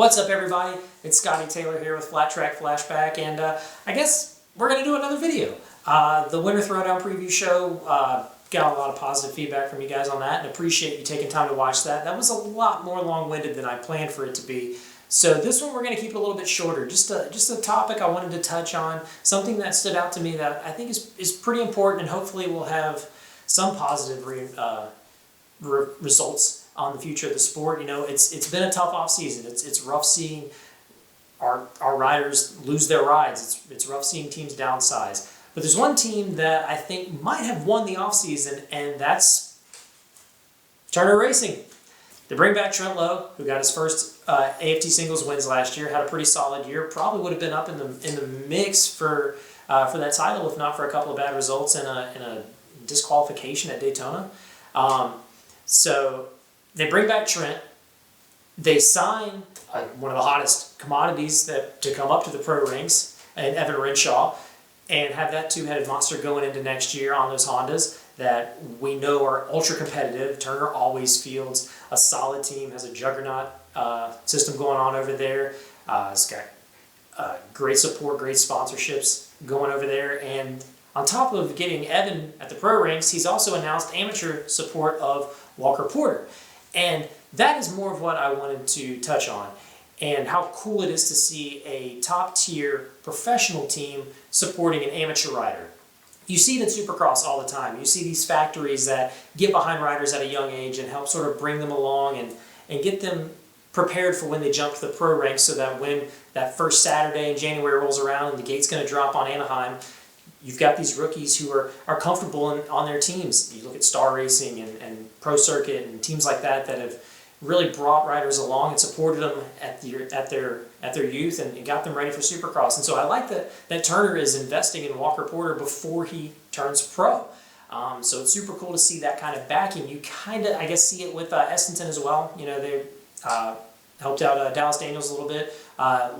What's up, everybody? It's Scotty Taylor here with Flat Track Flashback, and I guess we're going to do another video. The Winter Throwdown preview show, got a lot of positive feedback from you guys on that, and appreciate you taking time to watch that. That was a lot more long-winded than I planned for it to be. So this one we're going to keep it a little bit shorter. Just a topic I wanted to touch on, something that stood out to me that I think is pretty important, and hopefully will have some positive results on the future of the sport. You know, it's been a tough off season. It's rough seeing our riders lose their rides. It's rough seeing teams downsize. But there's one team that I think might have won the off season, and that's Turner Racing. They bring back Trent Lowe, who got his first AFT singles wins last year. Had a pretty solid year. Probably would have been up in the mix for that title if not for a couple of bad results and a disqualification at Daytona. So they bring back Trent. They sign one of the hottest commodities to come up to the pro ranks, and Evan Renshaw, and have that two-headed monster going into next year on those Hondas that we know are ultra competitive. Turner always fields a solid team, has a juggernaut system going on over there. It's got great support, great sponsorships going over there, and on top of getting Evan at the pro ranks, he's also announced amateur support of Walker Porter. And that is more of what I wanted to touch on, and how cool it is to see a top-tier professional team supporting an amateur rider. You see it in Supercross all the time. You see these factories that get behind riders at a young age and help sort of bring them along and get them prepared for when they jump to the pro ranks, so that when that first Saturday in January rolls around and the gate's going to drop on Anaheim, you've got these rookies who are comfortable on their teams. You look at Star Racing and Pro Circuit and teams like that have really brought riders along and supported them at their youth and got them ready for Supercross. And so I like that Turner is investing in Walker Porter before he turns pro. So it's super cool to see that kind of backing. You kind of, I guess, see it with Estenton as well. You know, they helped out Dallas Daniels a little bit.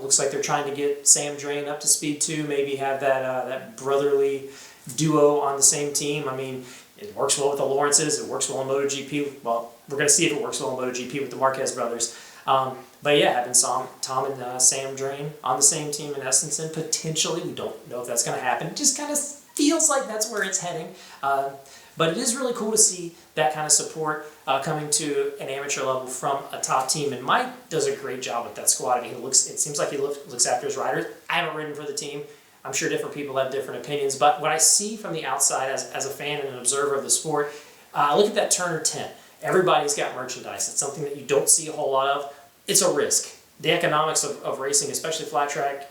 Looks like they're trying to get Sam Drain up to speed too. Maybe have that brotherly duo on the same team. I mean, it works well with the Lawrences. It works well in MotoGP. Well, we're going to see if it works well in MotoGP with the Marquez brothers. But yeah, having Tom and Sam Drain on the same team in Estenton, potentially, we don't know if that's going to happen. It just kind of feels like that's where it's heading. But it is really cool to see that kind of support coming to an amateur level from a top team. And Mike does a great job with that squad. I mean, it seems like he looks after his riders. I haven't ridden for the team. I'm sure different people have different opinions. But what I see from the outside as a fan and an observer of the sport, look at that Turner tent. Everybody's got merchandise. It's something that you don't see a whole lot of. It's a risk. The economics of racing, especially flat track,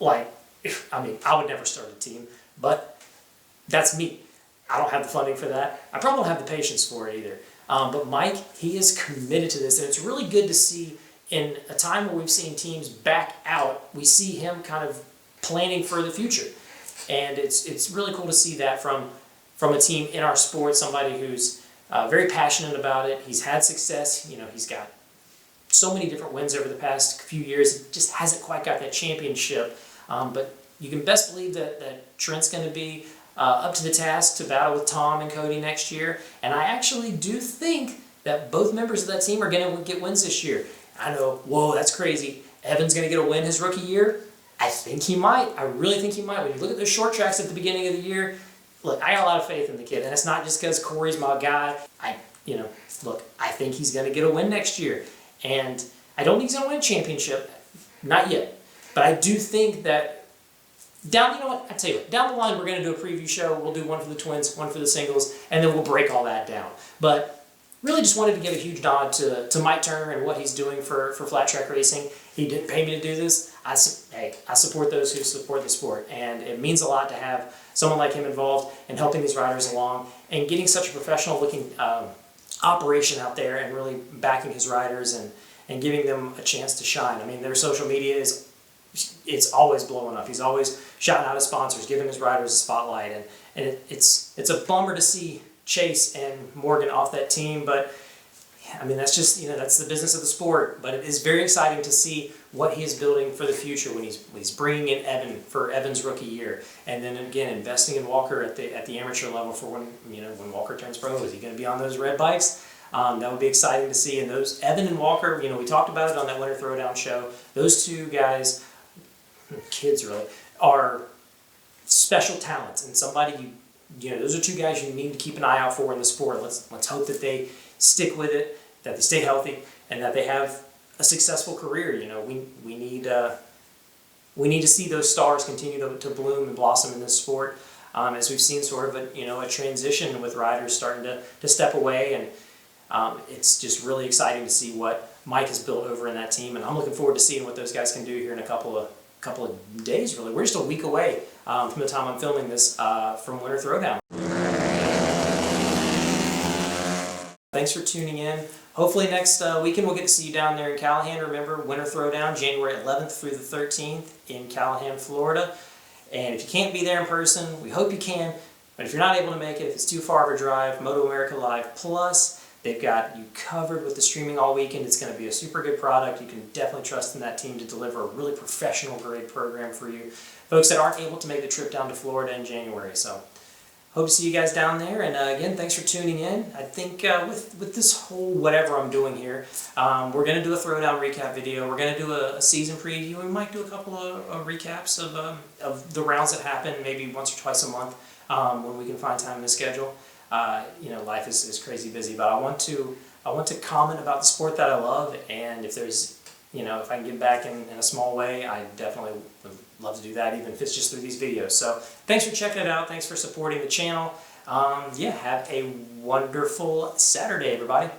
I would never start a team. But that's me. I don't have the funding for that. I probably don't have the patience for it either. But Mike, he is committed to this, and it's really good to see in a time where we've seen teams back out, we see him kind of planning for the future. And it's really cool to see that from a team in our sport, somebody who's very passionate about it. He's had success. You know, he's got so many different wins over the past few years. It just hasn't quite got that championship. But you can best believe that Trent's going to be up to the task to battle with Tom and Cody next year. And I actually do think that both members of that team are going to get wins this year. I know, whoa, that's crazy. Evan's going to get a win his rookie year. I think he might. I really think he might. When you look at those short tracks at the beginning of the year, look, I got a lot of faith in the kid. And it's not just because Corey's my guy. I think he's going to get a win next year. And I don't think he's going to win a championship. Not yet. But I do think that down the line, we're going to do a preview show. We'll do one for the twins, one for the singles, and then we'll break all that down. But really just wanted to give a huge nod to Mike Turner and what he's doing for Flat Track Racing. He didn't pay me to do this. I support those who support the sport, and it means a lot to have someone like him involved in helping these riders along and getting such a professional-looking operation out there and really backing his riders and giving them a chance to shine. I mean, their social media it's always blowing up. He's always shouting out his sponsors, giving his riders a spotlight, and it's a bummer to see Chase and Morgan off that team, but I mean, that's just, that's the business of the sport. But it is very exciting to see what he is building for the future when he's bringing in Evan for Evan's rookie year, and then again investing in Walker at the amateur level for when Walker turns pro. Is he going to be on those red bikes? That would be exciting to see. And those, Evan and Walker, you know, we talked about it on that Winter Throwdown show. Those two guys, kids really, are special talents, and somebody you know, those are two guys you need to keep an eye out for in the sport. Let's hope that they stick with it, that they stay healthy, and that they have a successful career. You know, we need to see those stars continue to bloom and blossom in this sport, as we've seen sort of a transition with riders starting to step away, and it's just really exciting to see what Mike has built over in that team, and I'm looking forward to seeing what those guys can do here in a couple of days. Really, we're just a week away from the time I'm filming this from Winter Throwdown. Thanks for tuning in. Hopefully next weekend we'll get to see you down there in Callahan. Remember, Winter Throwdown, January 11th through the 13th in Callahan, Florida. And if you can't be there in person, we hope you can. But if you're not able to make it, if it's too far of a drive, Moto America Live Plus, they've got you covered with the streaming all weekend. It's going to be a super good product. You can definitely trust in that team to deliver a really professional grade program for you folks that aren't able to make the trip down to Florida in January. So hope to see you guys down there, and again, thanks for tuning in. I think with this whole whatever I'm doing here, we're going to do a Throwdown recap video. We're going to do a season preview. We might do a couple of recaps of the rounds that happen, maybe once or twice a month when we can find time in the schedule. You know, life is crazy busy, but I want to comment about the sport that I love, and if there's, you know, if I can give back in a small way, I definitely would love to do that, even if it's just through these videos. So thanks for checking it out. Thanks for supporting the channel. Yeah, have a wonderful Saturday, everybody.